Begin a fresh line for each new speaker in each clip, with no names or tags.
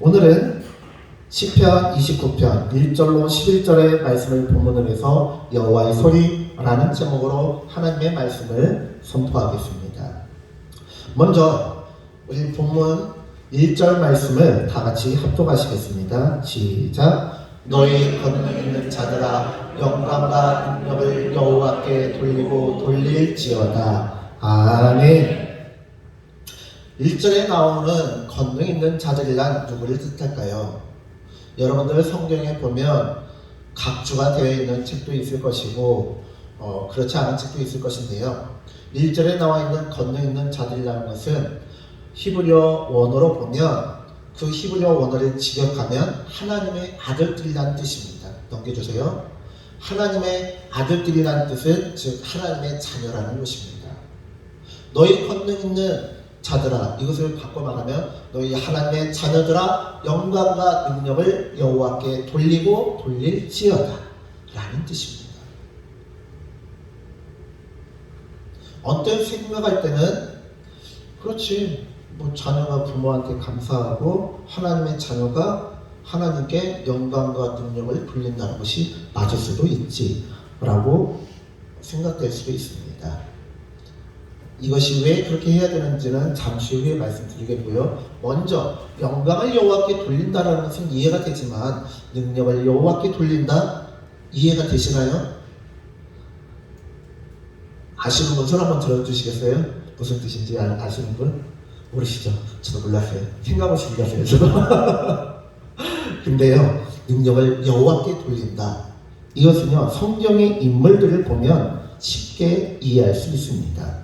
오늘은 시편 29편 1절로 11절의 말씀을 본문으로 해서 여호와의 소리라는 제목으로 하나님의 말씀을 선포하겠습니다. 먼저 우리 본문 1절 말씀을 다 같이 합독하시겠습니다. 시작. 너희 걷는 있는 자들아 영광과 능력을 여호와께 돌리고 돌릴지어다. 아멘. 1절에 나오는 권능 있는 자들이란 누구를 뜻할까요? 여러분들 성경에 보면 각주가 되어 있는 책도 있을 것이고 그렇지 않은 책도 있을 것인데요. 1절에 나와 있는 권능 있는 자들이라는 것은 히브리어 원어로 보면 그 히브리어 원어를 직역하면 하나님의 아들들이라는 뜻입니다. 넘겨주세요. 하나님의 아들들이라는 뜻은 즉 하나님의 자녀라는 것입니다. 너희 권능 있는 자들아, 이것을 바꿔 말하면 너희 하나님의 자녀들아 영광과 능력을 여호와께 돌리고 돌릴지어다 라는 뜻입니다. 어떤 생각할 때는 그렇지, 자녀가 부모한테 감사하고 하나님의 자녀가 하나님께 영광과 능력을 돌린다는 것이 맞을 수도 있지 라고 생각될 수도 있습니다. 이것이 왜 그렇게 해야 되는지는 잠시 후에 말씀드리겠고요. 먼저 영광을 여호와께 돌린다라는 것은 이해가 되지만 능력을 여호와께 돌린다? 이해가 되시나요? 아시는 분 손 한번 들어주시겠어요? 무슨 뜻인지 아시는 분? 모르시죠? 저도 몰랐어요. 생각 없이 몰랐어요. 저도. 근데요, 능력을 여호와께 돌린다. 이것은요, 성경의 인물들을 보면 쉽게 이해할 수 있습니다.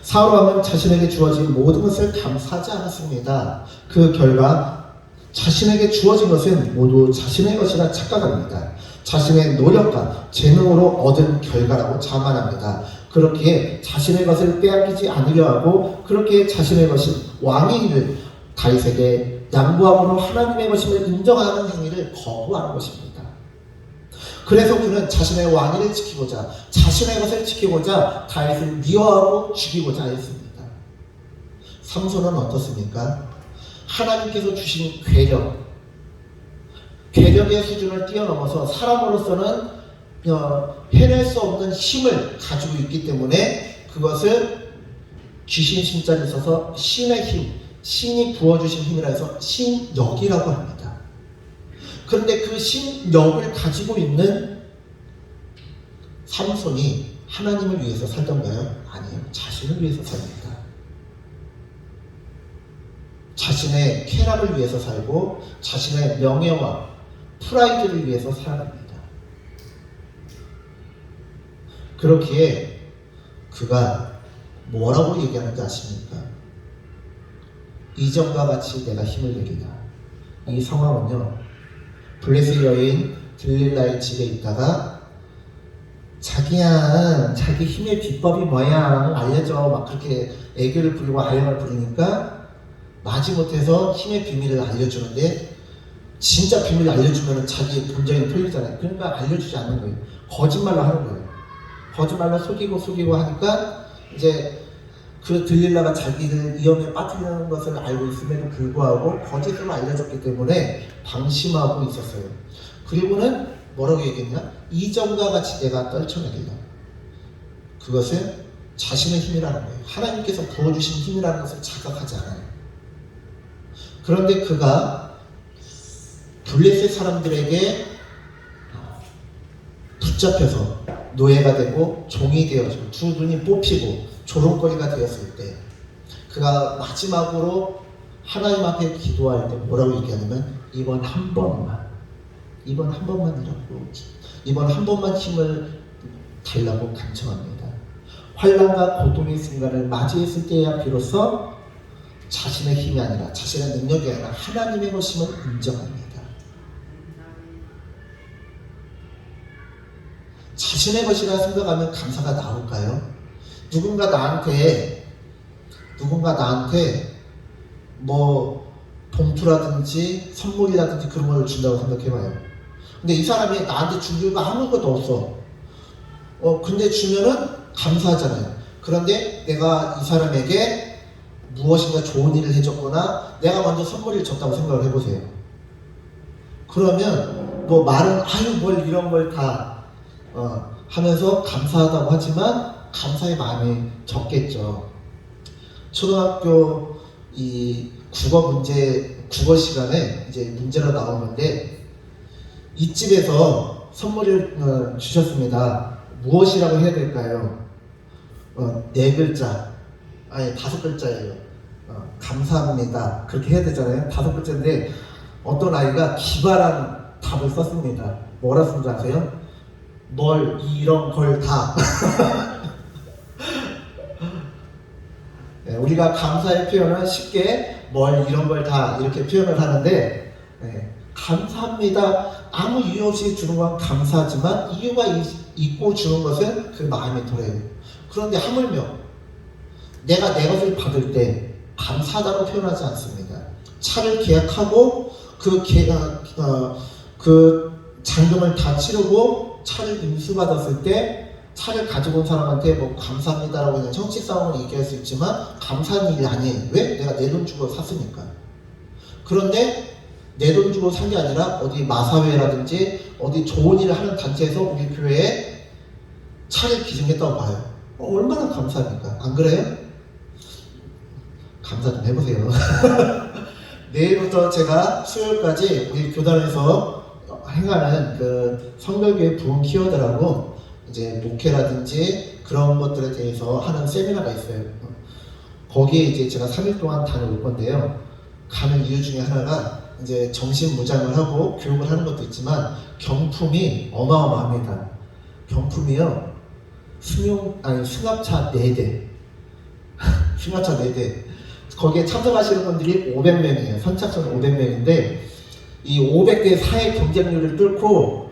사울왕은 자신에게 주어진 모든 것을 감사하지 않았습니다. 그 결과 자신에게 주어진 것은 모두 자신의 것이라 착각합니다. 자신의 노력과 재능으로 얻은 결과라고 자만합니다. 그렇게 자신의 것을 빼앗기지 않으려 하고 그렇게 자신의 것이 왕의 일을 다윗에게 양보함으로 하나님의 것임을 인정하는 행위를 거부하는 것입니다. 그래서 그는 자신의 왕위를 지키고자 자신의 것을 지키고자 다윗을 미워하고 죽이고자 했습니다. 삼손은 어떻습니까? 하나님께서 주신 괴력의 수준을 뛰어넘어서 사람으로서는 해낼 수 없는 힘을 가지고 있기 때문에 그것을 귀신 신자를 써서 신의 힘, 신이 부어주신 힘이라 해서 신력이라고 합니다. 그런데 그 신력을 가지고 있는 삼손이 하나님을 위해서 살던가요? 아니요. 자신을 위해서 삽니다. 자신의 쾌락을 위해서 살고 자신의 명예와 프라이드를 위해서 살아갑니다. 그렇기에 그가 뭐라고 얘기하는지 아십니까? 이전과 같이 내가 힘을 내리라. 이 상황은요, 블레셋 여인 들릴라의 집에 있다가 자기야, 자기 힘의 비법이 뭐야 알려줘 막 그렇게 애교를 부리고 아령을 부리니까 마지못해서 힘의 비밀을 알려주는데 진짜 비밀을 알려주면 자기 본전이 풀리잖아요. 그러니까 알려주지 않는 거예요. 거짓말로 하는 거예요. 거짓말로 속이고 하니까 이제 그 들릴라가 자기를 위험에 빠뜨리는 것을 알고 있음에도 불구하고 거짓으로 알려줬기 때문에 방심하고 있었어요. 그리고는 뭐라고 얘기했냐? 이전과 같이 내가 떨쳐내리라. 그것은 자신의 힘이라는 거예요. 하나님께서 부어주신 힘이라는 것을 자각하지 않아요. 그런데 그가 블레셋 사람들에게 붙잡혀서 노예가 되고 종이 되어서 두 눈이 뽑히고 조롱거리가 되었을 때 그가 마지막으로 하나님 앞에 기도할 때 뭐라고 얘기하냐면 이번 한 번만이라고 이번 한 번만 힘을 달라고 간청합니다. 환난과 고통의 순간을 맞이했을 때야 비로소 자신의 힘이 아니라 자신의 능력이 아니라 하나님의 것임을 인정합니다. 자신의 것이라 생각하면 감사가 나올까요? 누군가 나한테 봉투라든지 선물이라든지 그런 걸 준다고 생각해봐요. 근데 이 사람이 나한테 줄 이유가 아무것도 없어. 근데 주면은 감사하잖아요. 그런데 내가 이 사람에게 무엇인가 좋은 일을 해줬거나 내가 먼저 선물을 줬다고 생각을 해보세요. 그러면 뭐 말은 아유 뭘 이런 걸 다 하면서 감사하다고 하지만 감사의 마음이 적겠죠. 초등학교 이 국어 시간에 이제 문제로 나오는데 이 집에서 선물을 주셨습니다. 무엇이라고 해야 될까요? 네 글자, 아니 5글자예요. 감사합니다. 그렇게 해야 되잖아요. 5글자인데 어떤 아이가 기발한 답을 썼습니다. 뭐라 쓴 줄 아세요? 뭘 이런 걸 다. 네, 우리가 감사의 표현은 쉽게 뭘 이런 걸 다 이렇게 표현을 하는데 네, 감사합니다. 아무 이유 없이 주는 건 감사하지만 이유가 있고 주는 것은 그 마음이 들어요. 그런데 하물며 내가 내 것을 받을 때 감사하다고 표현하지 않습니다. 차를 계약하고 그 잔금을 다 치르고 차를 인수받았을 때 차를 가지고 온 사람한테 뭐 감사합니다라고 그냥 정치싸움을 얘기할 수 있지만 감사한 일이 아니에요. 왜? 내가 내 돈 주고 샀으니까. 그런데 내 돈 주고 산 게 아니라 어디 마사회라든지 어디 좋은 일을 하는 단체에서 우리 교회에 차를 기증했다고 봐요. 얼마나 감사합니까? 안 그래요? 감사 좀 해보세요. 내일부터 제가 수요일까지 우리 교단에서 행하는 그 성결교회 부흥 키워드라고 이제 목회라든지 그런 것들에 대해서 하는 세미나가 있어요. 거기에 이제 제가 3일 동안 다녀올 건데요. 가는 이유 중에 하나가 이제 정신무장을 하고 교육을 하는 것도 있지만 경품이 어마어마합니다. 경품이요. 승합차 4대. 승합차 4대. 거기에 참석하시는 분들이 500명이에요. 선착순 500명인데 이 500대 4의 경쟁률을 뚫고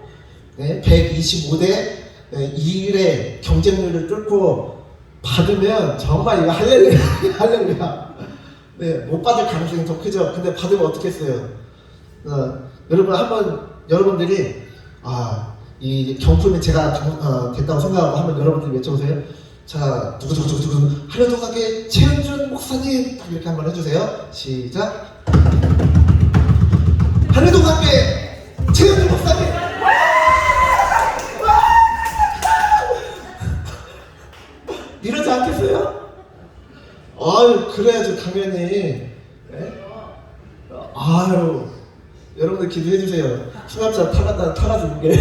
125대 2일의 경쟁률을 뚫고 받으면 정말 이거 할렐루야. 할렐루야. 네, 못 받을 가능성이 더 크죠. 근데 받으면 어떻겠어요? 여러분 한번 여러분들이 이 경품이 제가 됐다고 생각하고 한번 여러분들이 외쳐보세요. 자, 누구 하려동학교 최현준 목사님 이렇게 한번 해주세요. 시작. 하려동학교 최현준 목사님. 이러지 않겠어요? 아유, 그래야죠 당연히. 네? 아유, 여러분들 기도해주세요. 수납차 타가지는 게.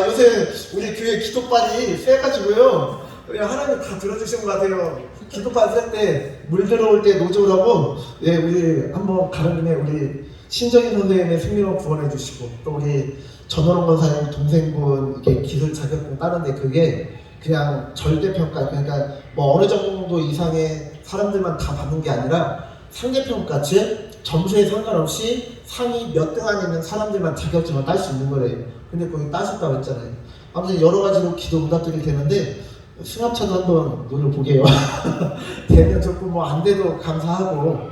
요새 우리 교회 기도반이 세가지고요. 하나님 다 들어주신 것 같아요. 기도반 셀 때 물 들어올 때 노조라고 우리 한번 가는 김에 우리 신정희 선생님의 승리로 구원해 주시고 또 우리 전호롱 권사님 동생분 이렇게 기술 자격증 따는데 그게 그냥 절대평가 그러니까 뭐 어느 정도 이상의 사람들만 다 받는 게 아니라 상대평가 즉 점수에 상관없이 상위 몇 등 안에 있는 사람들만 자격증을 딸 수 있는 거래요. 근데 거기 따셨다고 했잖아요. 아무튼 여러 가지로 기도 응답들이 되는데 승합차도 한번 노려보게요. 되면 좋고 뭐 안 돼도 감사하고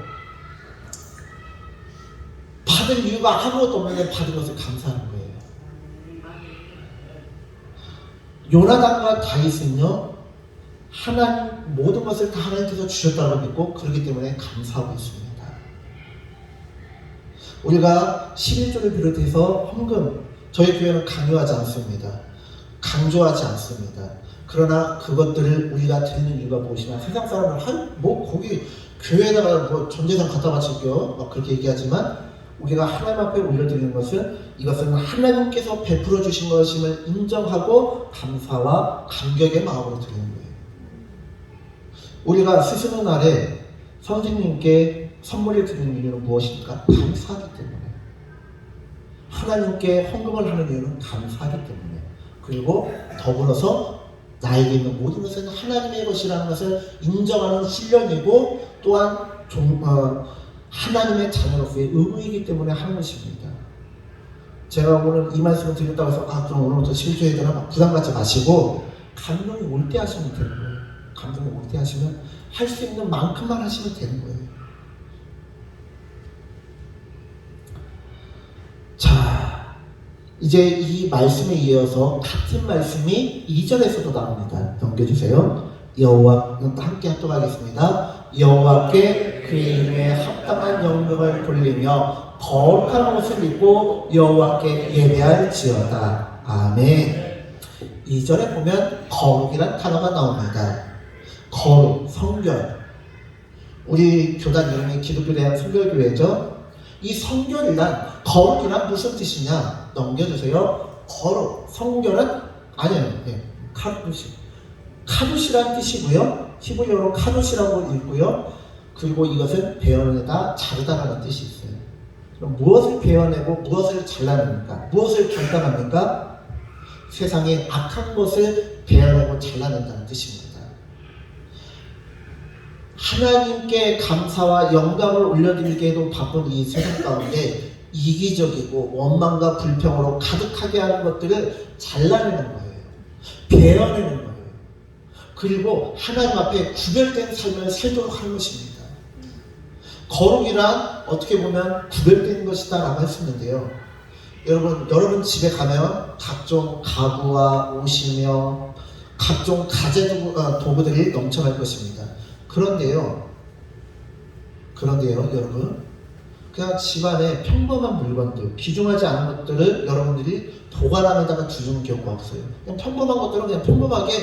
받은 이유가 아무것도 없는데 받은 것을 감사하는 거예요. 요나단과 다윗은요 하나님 모든 것을 다 하나님께서 주셨다고 믿고 그렇기 때문에 감사하고 있습니다. 우리가 11조를 비롯해서 헌금 저희 교회는 강요하지 않습니다. 강조하지 않습니다. 그러나 그것들을 우리가 드리는 이유가 무엇이냐 세상 사람은 뭐 거기 교회에다가 뭐 전재산 갖다 바칠게요 막 그렇게 얘기하지만 우리가 하나님 앞에 올려드리는 것은 이것은 하나님께서 베풀어 주신 것임을 인정하고 감사와 감격의 마음으로 드리는 거예요. 우리가 스승의 날에 선생님께 선물을 드리는 이유는 무엇입니까? 감사하기 때문에. 하나님께 헌금을 하는 이유는 감사하기 때문에. 그리고 더불어서 나에게 있는 모든 것은 하나님의 것이라는 것을 인정하는 훈련이고 또한 하나님의 자녀로서의 의무이기 때문에 하는 것입니다. 제가 오늘 이 말씀을 드렸다고 해서 그럼 오늘부터 실조해야 되나 막 부담 갖지 마시고 감동이 올 때 하시면 되는 거예요. 감동이 올 때 하시면 할 수 있는 만큼만 하시면 되는 거예요. 자, 이제 이 말씀에 이어서 같은 말씀이 2절에서도 나옵니다. 넘겨주세요. 여호와 함께 합독하겠습니다. 여호와께 그의 이름에 합당한 영광을 돌리며 거룩한 옷을 입고 여호와께 예배할지어다. 아멘. 2절에 보면 거룩이란 단어가 나옵니다. 거룩, 성결. 우리 교단 이름이 기독교대학 성결교회죠. 이 성결이란, 거룩이란 무슨 뜻이냐? 넘겨주세요. 거룩, 성결은 아니에요. 카두시. 카두시란 뜻이고요. 히브리어로 카두시라고 읽고요. 그리고 이것은 베어내다, 자르다라는 뜻이 있어요. 그럼 무엇을 베어내고 무엇을 잘라냅니까? 무엇을 결단합니까? 세상에 악한 것을 베어내고 잘라낸다는 뜻입니다. 하나님께 감사와 영광을 올려드리기에도 바쁜 이 세상 가운데 이기적이고 원망과 불평으로 가득하게 하는 것들을 잘라내는 거예요. 베어내는 거예요. 그리고 하나님 앞에 구별된 삶을 살도록 하는 것입니다. 거룩이란 어떻게 보면 구별된 것이다 라고 할 수 있는데요. 여러분 집에 가면 각종 가구와 옷이며 각종 가재도구들이 넘쳐날 것입니다. 그런데요 여러분, 그냥 집안에 평범한 물건들, 귀중하지 않은 것들을 여러분들이 보관함에다가 두는 경우가 없어요. 그냥 평범한 것들은 그냥 평범하게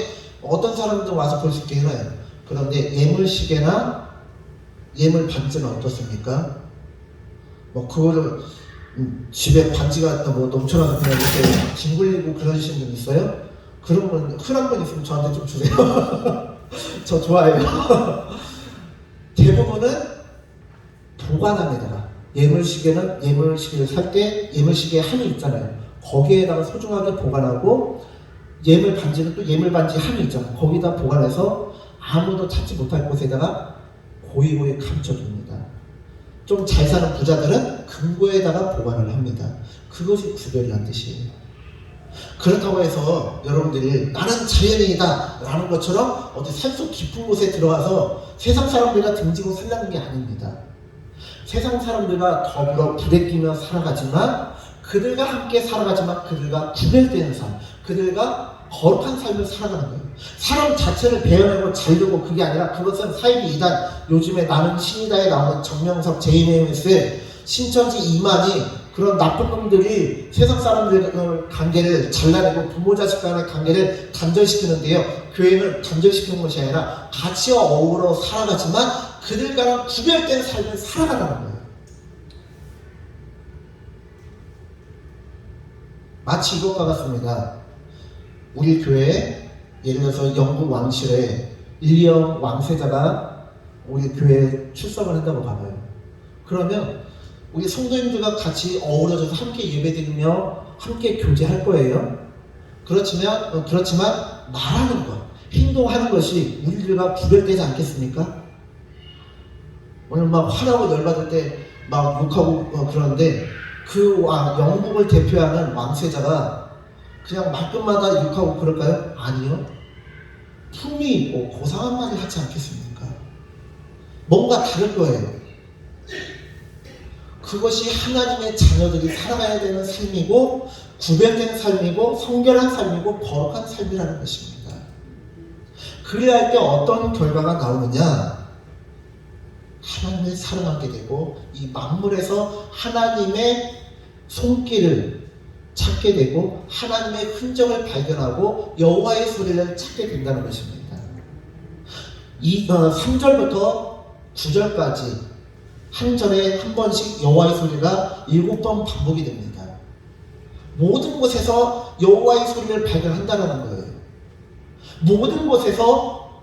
어떤 사람들 와서 볼 수 있게 해놔요. 그런데 예물시계나 예물 반지는 어떻습니까? 뭐 그거를 집에 반지가 뭐 넘쳐나서 그냥 이렇게 뒹굴리고 그러시는 분 있어요? 그런 분, 흔한 분 있으면 저한테 좀 주세요. 저 좋아해요. 대부분은 보관함에다가, 예물시계는 예물시계를 살 때 예물시계 함이 있잖아요. 거기에다가 소중하게 보관하고, 예물 반지는 또 예물 반지 함이 있잖아요. 거기다 보관해서 아무도 찾지 못할 곳에다가 고이고이 감춰둡니다. 좀 잘 사는 부자들은 금고에다가 보관을 합니다. 그것이 구별이라는 뜻이에요. 그렇다고 해서 여러분들이 나는 자연인이다 라는 것처럼 어디 산속 깊은 곳에 들어가서 세상 사람들과 등지고 살라는 게 아닙니다. 세상 사람들과 더불어 부대끼며 살아가지만, 그들과 함께 살아가지만 그들과 구별되는 삶, 그들과 거룩한 삶을 살아가는 거예요. 사람 자체를 베어내고 자르고 그게 아니라, 그것은 사이비 이단, 요즘에 나는 신이다에 나오는 정명석, JMS, 신천지 이만희, 그런 나쁜 놈들이 세상 사람들의 관계를 잘라내고 부모 자식 간의 관계를 단절시키는데요. 교회는 단절시키는 것이 아니라 같이 어우러 살아가지만 그들과는 구별된 삶을 살아가는 거예요. 마치 이것과 같습니다. 우리 교회에 예를 들어서 영국 왕실에 일리엄 왕세자가 우리 교회에 출석을 한다고 봐봐요. 그러면 우리 성도님들과 같이 어우러져서 함께 예배드리며 함께 교제할 거예요. 그렇지만 말하는 것, 행동하는 것이 우리들과 구별되지 않겠습니까? 오늘 막 화나고 열받을 때 막 욕하고 그러는데, 그 영국을 대표하는 왕세자가 그냥 말끝마다 욕하고 그럴까요? 아니요. 품이 있고 고상한 말을 하지 않겠습니까? 뭔가 다를 거예요. 그것이 하나님의 자녀들이 살아가야 되는 삶이고, 구별된 삶이고, 성결한 삶이고, 거룩한 삶이라는 것입니다. 그래야 할 때 어떤 결과가 나오느냐? 하나님을 사랑하게 되고, 이 만물에서 하나님의 손길을 찾게 되고, 하나님의 흔적을 발견하고 여호와의 소리를 찾게 된다는 것입니다. 3절부터 9절까지 한 절에 한 번씩 여호와의 소리가 7번 반복이 됩니다. 모든 곳에서 여호와의 소리를 발견한다는 거예요. 모든 곳에서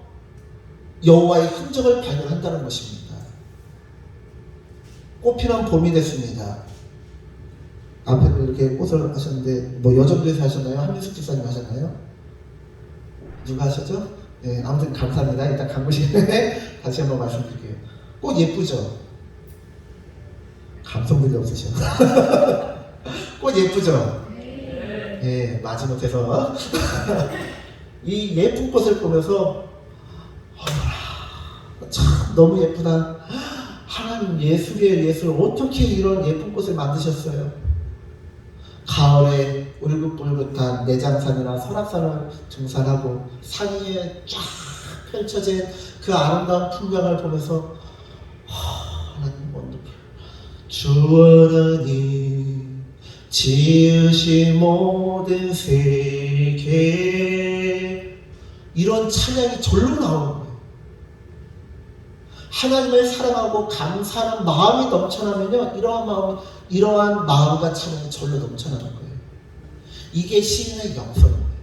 여호와의 흔적을 발견한다는 것입니다. 꽃피는 봄이 됐습니다. 앞에도 이렇게 꽃을 하셨는데, 뭐 여정도에서 하셨나요? 한민숙 집사님 하셨나요? 누가 하셨죠? 네, 아무튼 감사합니다. 일단 간구 시간에 다시 한번 말씀드릴게요. 꽃 예쁘죠? 감성들이 없으셔. 꽃 예쁘죠? 네, 마지못해서 이 예쁜 꽃을 보면서 참 너무 예쁘다. 하나님 예술이에요. 예술. 어떻게 이런 예쁜 꽃을 만드셨어요? 가을에 울긋불긋한 내장산이나 설악산을 등산하고 산 위에 쫙 펼쳐진 그 아름다운 풍경을 보면서 하나님 원더풀 주 하나님 지으신 모든 세계 이런 찬양이 절로 나오는 거예요. 하나님을 사랑하고 감사하는 마음이 넘쳐나면요 이러한 마음과 찬양이 절로 넘쳐나는 거예요. 이게 시인의 영성입니다.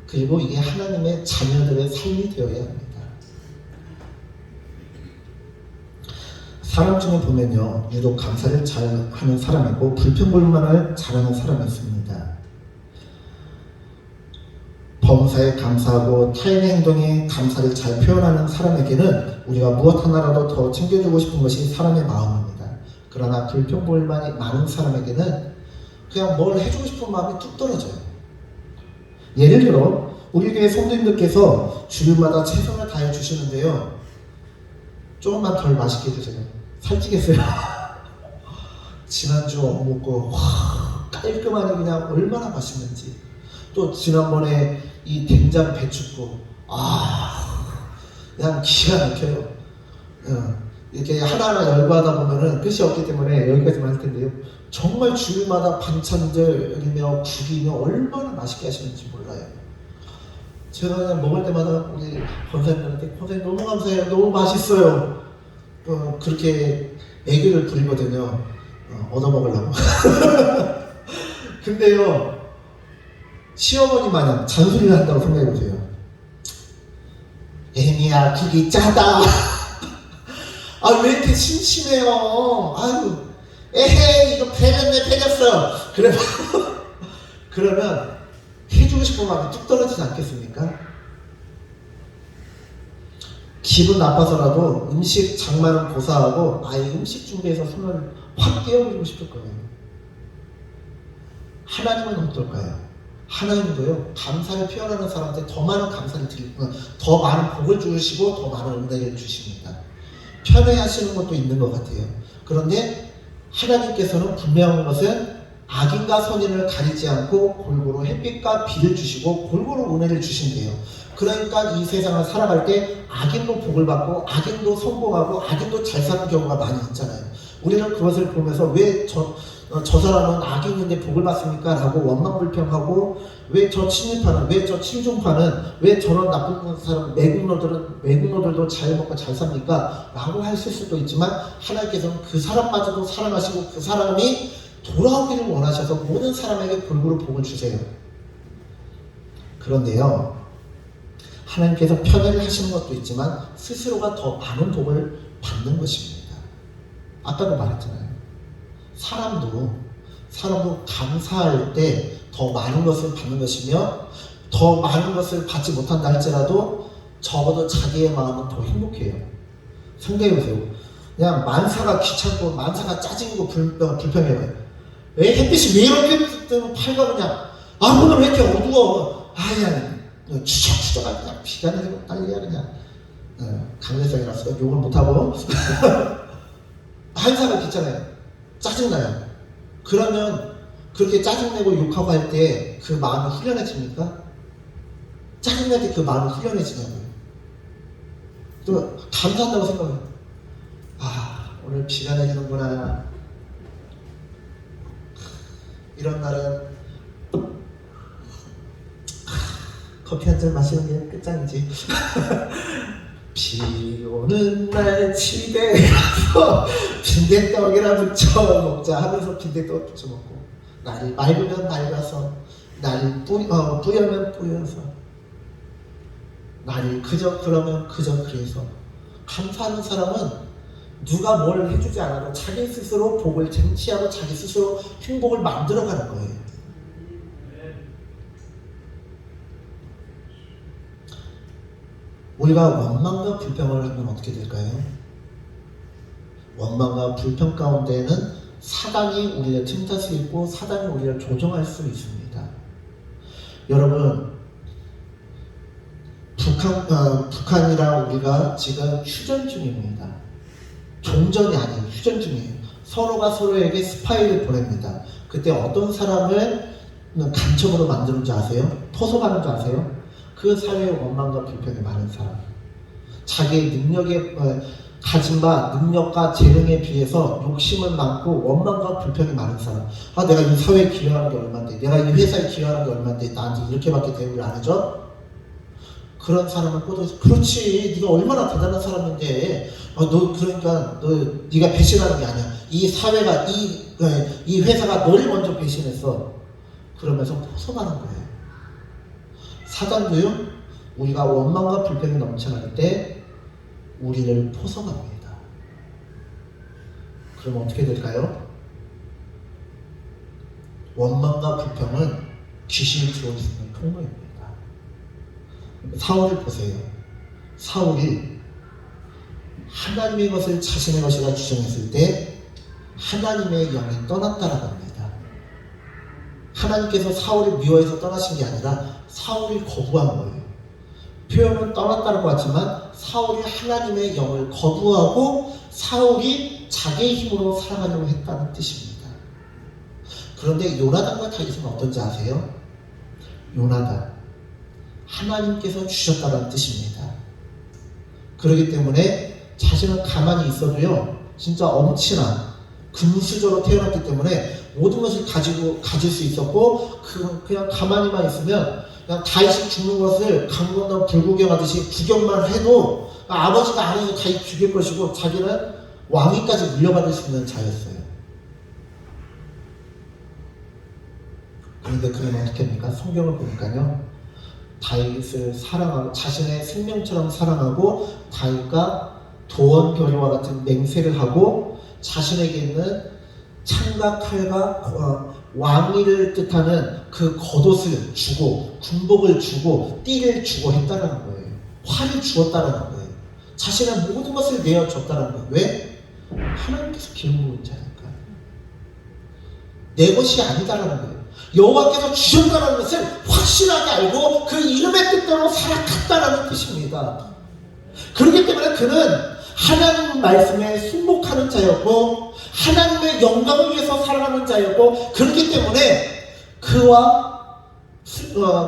그리고 이게 하나님의 자녀들의 삶이 되어야 합니다. 사람 중에 보면요 유독 감사를 잘하는 사람이고 불평불만을 잘하는 사람이 있습니다. 범사에 감사하고 타인의 행동에 감사를 잘 표현하는 사람에게는 우리가 무엇 하나라도 더 챙겨주고 싶은 것이 사람의 마음입니다. 그러나 불평불만이 많은 사람에게는 그냥 뭘 해주고 싶은 마음이 뚝 떨어져요. 예를 들어 우리 교회 성도님들께서 주일마다 최선을 다해 주시는데요 조금만 덜 맛있게 해주세요. 살찌겠어요. 지난주 어묵고 깔끔하니 그냥 얼마나 맛있는지. 또 지난번에 이 된장 배춧국 그냥 기가 막혀요. 이렇게 하나하나 열거하다 보면은 끝이 없기 때문에 여기까지만 할 텐데요. 정말 주일마다 반찬들이며 국이며 얼마나 맛있게 하시는지 몰라요. 제가 그냥 먹을 때마다 우리 권사님들한테 권사님 너무 감사해요. 너무 맛있어요. 그렇게 애교를 부리거든요. 얻어먹으려고. 근데요 시어머니 마냥 잔소리를 한다고 생각해보세요. 애미야 국이 짜다. 왜 이렇게 심심해요. 아유 에헤이 이거 배렸네 배렸어. 그러면 해주고 싶은 마음이 뚝 떨어지지 않겠습니까? 기분 나빠서라도 음식 장만은 고사하고 아예 음식 준비해서 손을 확 떼어버리고 싶을 거예요. 하나님은 어떨까요? 하나님도요 감사를 표현하는 사람한테 더 많은 감사를 드리고 더 많은 복을 주시고 더 많은 은혜를 주십니다. 편애하시는 것도 있는 것 같아요. 그런데 하나님께서는 분명한 것은 악인과 선인을 가리지 않고 골고루 햇빛과 비를 주시고 골고루 은혜를 주신대요. 그러니까 이 세상을 살아갈 때 악인도 복을 받고 악인도 성공하고 악인도 잘 사는 경우가 많이 있잖아요. 우리는 그것을 보면서 왜 저 사람은 악인인데 복을 받습니까? 라고 원망불평하고 왜 저 친일파는 왜 저 친중파는 왜 저런 나쁜 사람 외국노들도 잘 먹고 잘 삽니까? 라고 하실 수도 있지만 하나님께서는 그 사람마저도 사랑하시고 그 사람이 돌아오기를 원하셔서 모든 사람에게 골고루 복을 주세요. 그런데요 하나님께서 편애를 하시는 것도 있지만 스스로가 더 많은 복을 받는 것입니다. 아까도 말했잖아요. 사람도 감사할 때 더 많은 것을 받는 것이며 더 많은 것을 받지 못한다 할지라도 적어도 자기의 마음은 더 행복해요. 생각해보세요. 그냥 만사가 귀찮고 만사가 짜증이고 불평해요. 왜 햇빛이 왜 이렇게 뜨면 팔가 그냥 오늘 왜 이렇게 어두워. 그냥 추적추적하게 그냥 비가 내리고 난리야 그냥. 강대성이라서 욕을 못하고 한사가 귀찮아요. 짜증나요. 그러면 그렇게 짜증내고 욕하고 할 때 그 마음이 후련해집니까? 짜증날 때 그 마음이 후련해지냐고요. 또 감사한다고 생각해요. 오늘 비가 내리는구나. 이런 날은 커피 한 잔 마시는 게 끝장이지. 비 오는 날 집에 가서 빈대떡이나 부쳐 먹자 하면서 빈대떡 부쳐 먹고 날이 맑으면 맑아서 날이 뿌여면 뿌여서 날이 그저 그러면 그저 그래서 감사하는 사람은 누가 뭘 해주지 않아도 자기 스스로 복을 쟁취하고 자기 스스로 행복을 만들어가는 거예요. 우리가 원망과 불평을 하면 어떻게 될까요? 원망과 불평 가운데에는 사단이 우리를 틈탈 수 있고 사단이 우리를 조종할 수 있습니다. 여러분, 북한이랑 우리가 지금 휴전 중입니다. 종전이 아니에요. 휴전 중이에요. 서로가 서로에게 스파이를 보냅니다. 그때 어떤 사람을 간첩으로 만드는 줄 아세요? 포섭하는 줄 아세요? 그 사회의 원망과 불평이 많은 사람, 자기의 능력에 가진 바 능력과 재능에 비해서 욕심은 많고 원망과 불평이 많은 사람. 아, 내가 이 사회에 기여하는 게 얼마인데, 내가 이 회사에 기여하는 게 얼마인데 나한테 이렇게밖에 대우를 안 해줘? 그런 사람을 꼬드겨서, 그렇지, 네가 얼마나 대단한 사람인데, 너 그러니까 네가 배신하는 게 아니야. 이 사회가 이 회사가 너를 먼저 배신했어. 그러면서 포섭하는 거예요. 사단도요, 우리가 원망과 불평이 넘쳐날 때 우리를 포섭합니다. 그럼 어떻게 될까요? 원망과 불평은 귀신이 들어올 수 있는 통로입니다. 사울을 보세요. 사울이 하나님의 것을 자신의 것이라 주장했을 때 하나님의 영이 떠났다라고 합니다. 하나님께서 사울을 미워해서 떠나신 게 아니라 사울이 거부한 거예요. 표현은 떠났다고 하지만 사울이 하나님의 영을 거부하고 사울이 자기의 힘으로 살아가려고 했다는 뜻입니다. 그런데 요나단과 다윗은 어떤지 아세요? 요나단, 하나님께서 주셨다는 뜻입니다. 그렇기 때문에 자신은 가만히 있어도요, 진짜 엄친아 금수저로 태어났기 때문에 모든 것을 가질 수 있었고, 그냥 가만히만 있으면 그냥 다윗이 죽는 것을 강 건너 불구경하듯이 구경만 해도 아버지가 알아서 다윗 죽일 것이고 자기는 왕위까지 물려받을 수 있는 자였어요. 그런데 그는 어떻게 합니까? 성경을 보니까요, 다윗을 사랑하고 자신의 생명처럼 사랑하고 다윗과 도원결의와 같은 맹세를 하고 자신에게 있는 창과 칼과 왕위를 뜻하는 그 겉옷을 주고 군복을 주고 띠를 주고 했다라는 거예요. 활을 주었다라는 거예요. 자신의 모든 것을 내어줬다라는 거예요. 왜? 하나님께서 기름 부은 자니까. 내 것이 아니다라는 거예요. 여호와께서 주셨다는 것을 확실하게 알고 그 이름의 뜻대로 살아갔다라는 뜻입니다. 그렇기 때문에 그는 하나님 말씀에 순복하는 자였고 하나님의 영광을 위해서 살아가는 자였고, 그렇기 때문에 그와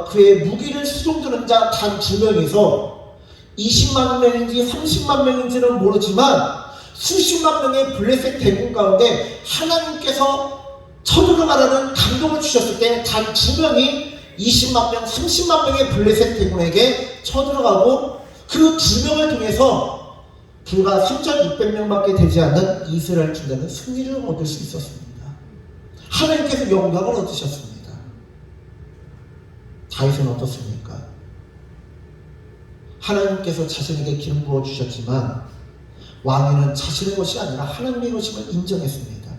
그의 무기를 수종드는 자 단 2명이서 20만 명인지 30만 명인지는 모르지만 수십만 명의 블레셋 대군 가운데 하나님께서 쳐들어가라는 감동을 주셨을 때 단 2명이 20만 명, 30만 명의 블레셋 대군에게 쳐들어가고 그 2명을 통해서 불과 3,600명밖에 되지 않는 이스라엘 군대는 승리를 얻을 수 있었습니다. 하나님께서 영광을 얻으셨습니다. 다윗은 어떻습니까? 하나님께서 자신에게 기름 부어 주셨지만 왕위는 자신의 것이 아니라 하나님의 것임을 인정했습니다.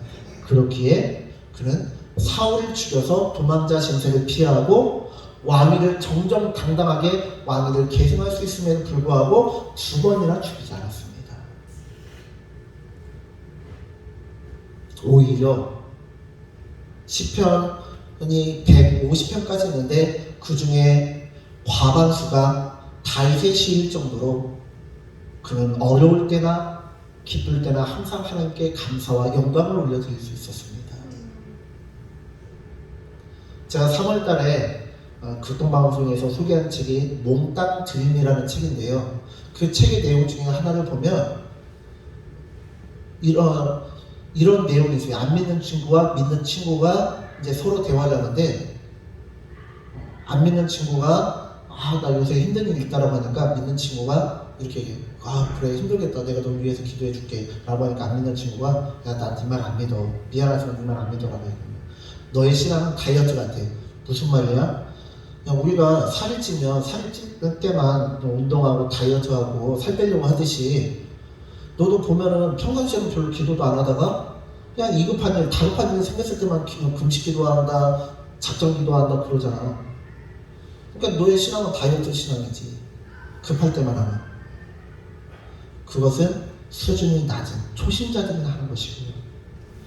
그렇기에 그는 사울을 죽여서 도망자 신세를 피하고 왕위를 정정당당하게 왕위를 계승할 수 있음에도 불구하고 2번이나 죽이지 않았습니다. 오히려 시편이 150편까지 있는데 그 중에 과반수가 다윗의 시일 정도로 그는 어려울 때나 기쁠 때나 항상 하나님께 감사와 영광을 올려드릴 수 있었습니다. 제가 3월달에 극동방송에서 소개한 책이 몽땅 드림이라는 책인데요. 그 책의 내용 중에 하나를 보면 이런 내용이 있어요. 안 믿는 친구와 믿는 친구가 이제 서로 대화를 하는데, 안 믿는 친구가 나 요새 힘든 일 있다라고 하니까 믿는 친구가 이렇게 얘기해요. 그래, 힘들겠다, 내가 널 위해서 기도해 줄게 라고 하니까 안 믿는 친구가 나 네 말 안 믿어, 미안하지만 네 말 안 믿어 라고 얘기해요. 너의 신앙은 다이어트 같아. 무슨 말이야? 그냥 우리가 살이 찌면 살이 찔 때만 운동하고 다이어트하고 살 빼려고 하듯이 너도 보면은 평상시에는 별로 기도도 안 하다가 그냥 이급한 일, 다급한 일이 생겼을 때만 금식 기도한다, 작정 기도한다 그러잖아. 그러니까 너의 신앙은 다이어트 신앙이지. 급할 때만 하는. 그것은 수준이 낮은 초심자들이 하는 것이고요.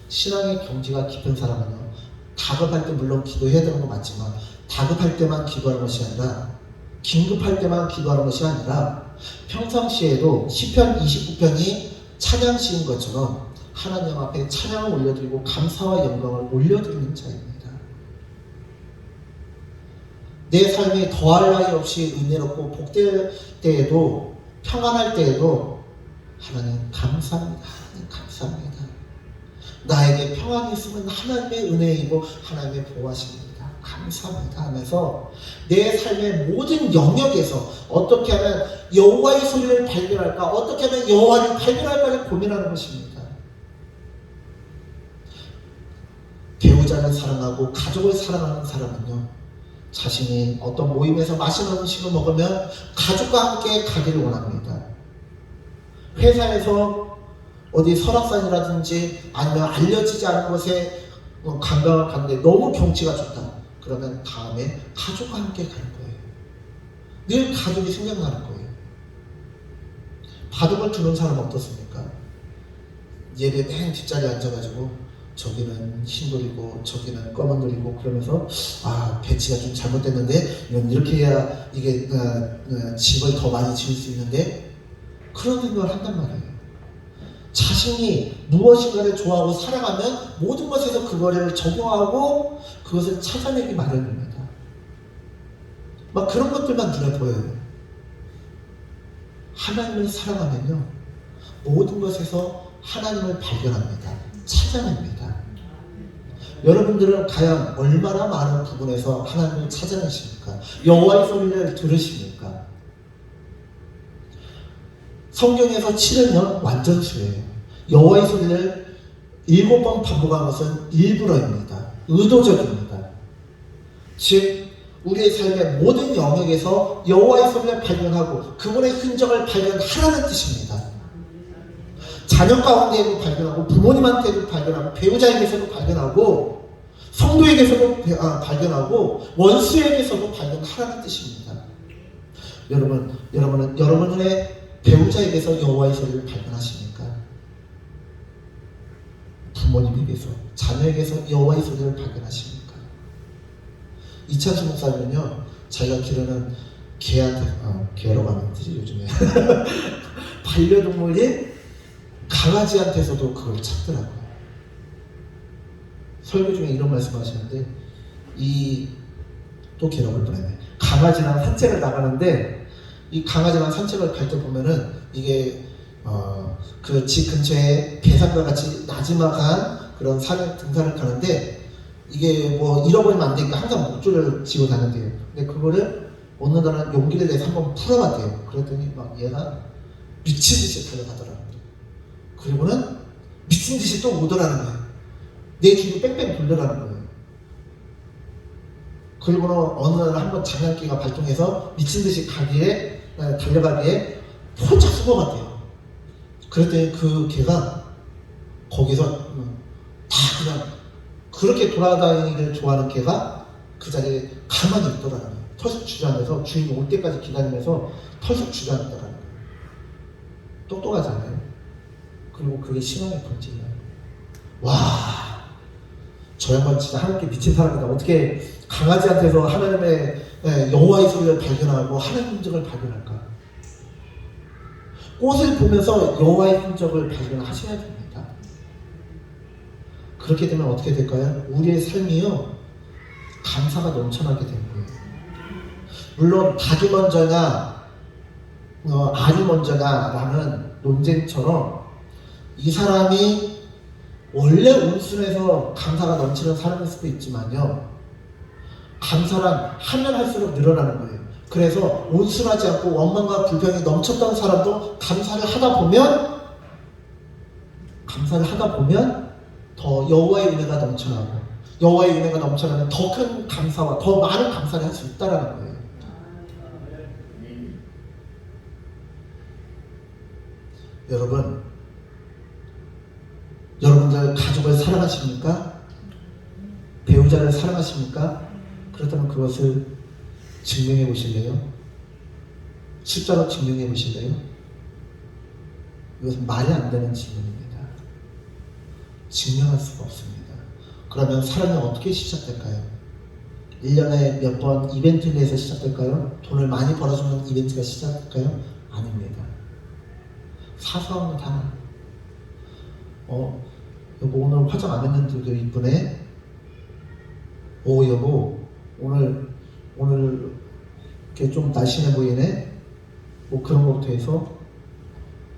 신앙의 경지가 깊은 사람은요, 다급할 때 물론 기도해야 되는 거 맞지만 다급할 때만 기도하는 것이 아니라 긴급할 때만 기도하는 것이 아니라 평상시에도 시편 29편이 찬양시인 것처럼 하나님 앞에 찬양을 올려드리고 감사와 영광을 올려드리는 자입니다. 내 삶이 더할 나위 없이 은혜롭고 복될 때에도, 평안할 때에도 하나님 감사합니다. 하나님 감사합니다. 나에게 평안이 있으면 하나님의 은혜이고 하나님의 보호하십니다. 감사합니다 하면서 내 삶의 모든 영역에서 어떻게 하면 여호와의 소리를 발견할까, 어떻게 하면 여호와를 발견할까를 고민하는 것입니다. 배우자를 사랑하고 가족을 사랑하는 사람은요, 자신이 어떤 모임에서 맛있는 음식을 먹으면 가족과 함께 가기를 원합니다. 회사에서 어디 설악산이라든지 아니면 알려지지 않은 곳에 관광을 갔는데 너무 경치가 좋다. 그러면 다음에 가족과 함께 가는 거예요. 늘 가족이 생각나는 거예요. 바둑을 두는 사람은 어떻습니까? 예배 맨 뒷자리에 앉아가지고 저기는 흰돌이고 저기는 검은돌이고 그러면서 배치가 좀 잘못됐는데 이건 이렇게 해야 이게 집을 더 많이 지을 수 있는데, 그런 생각을 한단 말이에요. 자신이 무엇인가를 좋아하고 사랑하면 모든 것에서 그거를 적용하고 그것을 찾아내기 마련입니다. 막 그런 것들만 눈에 보여요. 하나님을 사랑하면요, 모든 것에서 하나님을 발견합니다. 찾아냅니다. 여러분들은 과연 얼마나 많은 부분에서 하나님을 찾아내십니까? 여호와의 소리를 들으십니까? 성경에서 7은요 완전수예요. 여호와의 소리를 7번 반복한 것은 일부러입니다. 의도적입니다. 즉 우리의 삶의 모든 영역에서 여호와의 소리를 발견하고 그분의 흔적을 발견하라는 뜻입니다. 자녀 가운데에도 발견하고 부모님한테도 발견하고 배우자에게서도 발견하고 성도에게서도 발견하고 원수에게서도 발견하라는 뜻입니다. 여러분은 여러분의 배우자에게서 여호와의 소리를 발견하십니까? 부모님에게서, 자녀에게서 여호와의 소리를 발견하십니까? 이찬수 목사님은요, 자기가 기르는 개라고 하는 뜻이 요즘에 반려동물인 강아지한테서도 그걸 찾더라고요. 설교 중에 이런 말씀 하시는데, 또 개라고 할 뻔했네. 강아지랑 산책을 나가는데, 이 강아지랑 산책을 갈 때 보면은 이게 그 집 근처에 계산과 같이 나지막한 그런 산에 등산을 가는데, 이게 뭐 잃어버리면 안 되니까 항상 목줄을 쥐고 다닌대요. 근데 그거를 어느 날은 용기를 내서 한번 풀어봤대요. 그랬더니 막 얘가 미친 듯이 달려가더라고요. 그리고는 미친 듯이 또 오더라는 거예요. 내 주로 뺑뺑 돌려라는 거예요. 그리고는 어느 날 한번 장난기가 발동해서 미친 듯이 달려가기에 폴짝 숨어갔대요. 그랬더니 그 개가 거기서 다 그냥 그렇게 돌아다니기를 좋아하는 개가 그 자리에 가만히 있더라는 거예요. 털썩 주저앉아서 주인이 올 때까지 기다리면서 털썩 주저앉더라는 거예요. 똑똑하잖아요. 그리고 그게 신앙의 본질이에요. 와, 저 양반 진짜 하나님께 미친 사람이다. 어떻게 강아지한테서 하나님의 여호와의 소리를 발견하고 하나님의 흔적을 발견할까? 꽃을 보면서 여호와의 흔적을 발견하셔야 됩니다. 그렇게 되면 어떻게 될까요? 우리의 삶이요, 감사가 넘쳐나게 되는 거예요. 물론 닭이 먼저냐 알이 먼저냐 라는 논쟁처럼 이 사람이 원래 온순해서 감사가 넘치는 사람일 수도 있지만요, 감사란 하면 할수록 늘어나는 거예요. 그래서 온순하지 않고 원망과 불평이 넘쳤던 사람도 감사를 하다 보면 더 여호와의 은혜가 넘쳐나고, 여호와의 은혜가 넘쳐나면 더 큰 감사와 더 많은 감사를 할 수 있다는 거예요. 여러분들 가족을 사랑하십니까? 배우자를 사랑하십니까? 그렇다면 그것을 증명해 보실래요? 숫자로 증명해 보실래요? 이것은 말이 안 되는 질문입니다. 증명할 수가 없습니다. 그러면 사랑이 어떻게 시작될까요? 1년에 몇 번 이벤트를 해서 시작될까요? 돈을 많이 벌어주는 이벤트가 시작될까요? 아닙니다. 사소합니다. 여보 오늘 화장 안 했는데도 이쁘네. 여보 오늘 오늘 이렇게 좀 날씬해 보이네. 뭐 그런 것부터 해서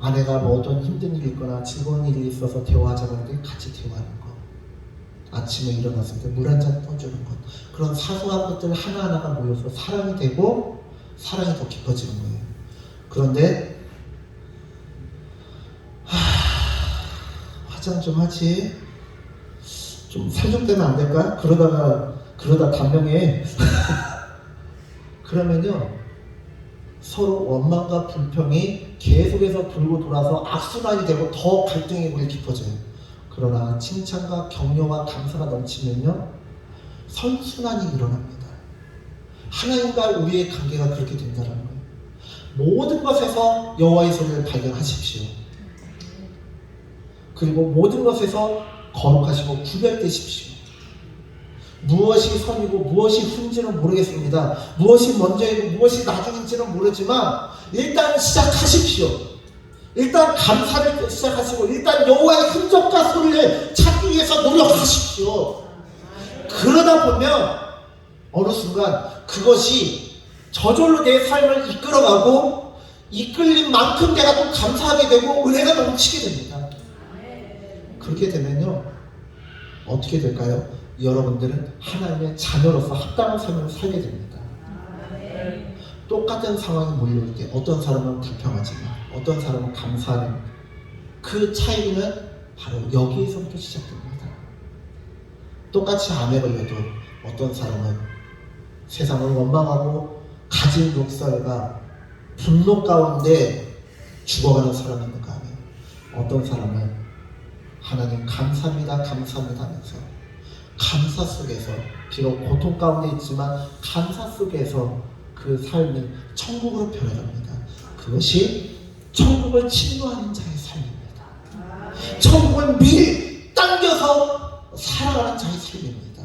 아내가 뭐 어떤 힘든 일이 있거나 즐거운 일이 있어서 대화하자고 하는데 같이 대화하는 것, 아침에 일어났을 때 물 한 잔 떠주는 것, 그런 사소한 것들 하나하나가 모여서 사랑이 되고 사랑이 더 깊어지는 거예요. 그런데 화장 좀 하지, 좀 살 좀 빼면 안 될까? 그러다 단명해. 그러면요 서로 원망과 불평이 계속해서 돌고 돌아서 악순환이 되고 더 갈등의 골이 깊어져요. 그러나 칭찬과 격려와 감사가 넘치면요 선순환이 일어납니다. 하나님과 우리의 관계가 그렇게 된다는 거예요. 모든 것에서 여호와의 소리를 발견하십시오. 그리고 모든 것에서 거룩하시고 구별되십시오. 무엇이 선이고 무엇이 훈지는 모르겠습니다. 무엇이 먼저이고 무엇이 나중인지는 모르지만 일단 시작하십시오. 일단 감사를 시작하시고 일단 여호와의 흔적과 소리를 찾기 위해서 노력하십시오. 그러다 보면 어느 순간 그것이 저절로 내 삶을 이끌어가고 이끌린 만큼 내가 또 감사하게 되고 은혜가 넘치게 됩니다. 그렇게 되면요 어떻게 될까요? 여러분들은 하나님의 자녀로서 합당한 삶을 살게 됩니다. 똑같은 상황이 몰려올 때 어떤 사람은 불평하지만 어떤 사람은 감사하는 그 차이는 바로 여기에서부터 시작됩니다. 똑같이 암에 걸려도 어떤 사람은 세상을 원망하고 가진 욕설과 분노 가운데 죽어가는 사람이 있는가 하면 어떤 사람은 하나님 감사합니다 감사합니다 하면서 감사 속에서 비록 고통 가운데 있지만 감사 속에서 그 삶이 천국으로 변해갑니다. 그것이 천국을 침노하는 자의 삶입니다. 천국을 미리 당겨서 살아가는 자의 삶입니다.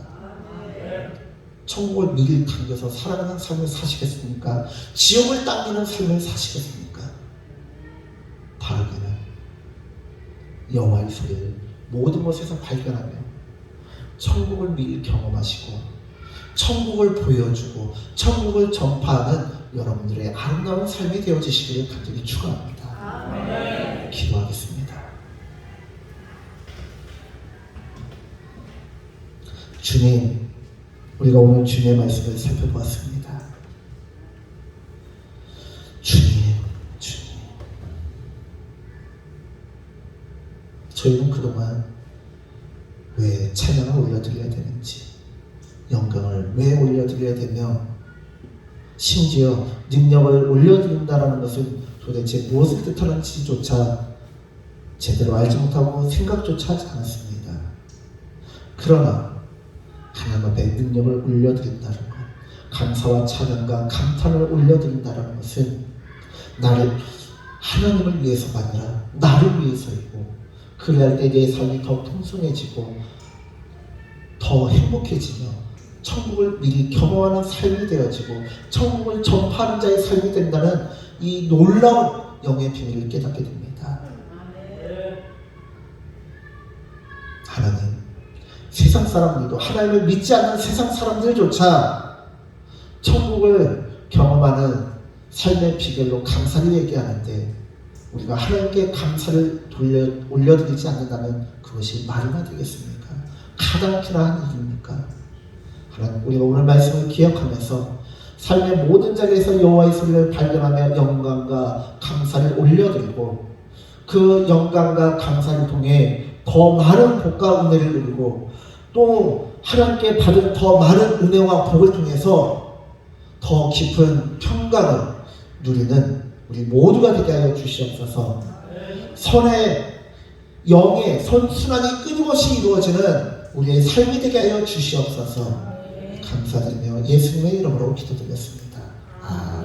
천국을 미리 당겨서 살아가는 삶을 사시겠습니까? 지옥을 당기는 삶을 사시겠습니까? 바르게는 여호와의 소리를 모든 것에서 발견하며 천국을 미리 경험하시고 천국을 보여주고 천국을 전파하는 여러분들의 아름다운 삶이 되어지시기를 간절히 축원합니다. 기도하겠습니다. 주님, 우리가 오늘 주님의 말씀을 살펴보았습니다. 주님, 저희는 그동안 왜 찬양을 올려드려야 되는지, 영광을 왜 올려드려야 되며, 심지어 능력을 올려드린다는 것은 도대체 무엇을 뜻하는지조차 제대로 알지 못하고 생각조차 하지 않았습니다. 그러나 하나님 앞에 능력을 올려드린다는 것, 감사와 찬양과 감탄을 올려드린다는 것은 나를 하나님을 위해서가 아니라 나를 위해서이고, 그래야 때 내 삶이 더 풍성해지고 더 행복해지며 천국을 미리 경험하는 삶이 되어지고 천국을 전파하는 자의 삶이 된다는 이 놀라운 영의 비밀을 깨닫게 됩니다. 하나님, 세상 사람들도, 하나님을 믿지 않는 세상 사람들조차 천국을 경험하는 삶의 비결로 감사를 얘기하는데 우리가 하나님께 감사를 올려드리지 않는다면 그것이 말이나 되겠습니까? 가당키나 한 일입니까? 하나님, 우리가 오늘 말씀을 기억하면서 삶의 모든 자리에서 여호와의 소리를 발견하며 영광과 감사를 올려드리고 그 영광과 감사를 통해 더 많은 복과 은혜를 누리고 또 하나님께 받은 더 많은 은혜와 복을 통해서 더 깊은 평강을 누리는 우리 모두가 되게 하여 주시옵소서. 선의 영의 선순환이 끊임없이 이루어지는 우리의 삶이 되게 하여 주시옵소서. 감사드리며 예수님의 이름으로 기도드렸습니다. 아멘.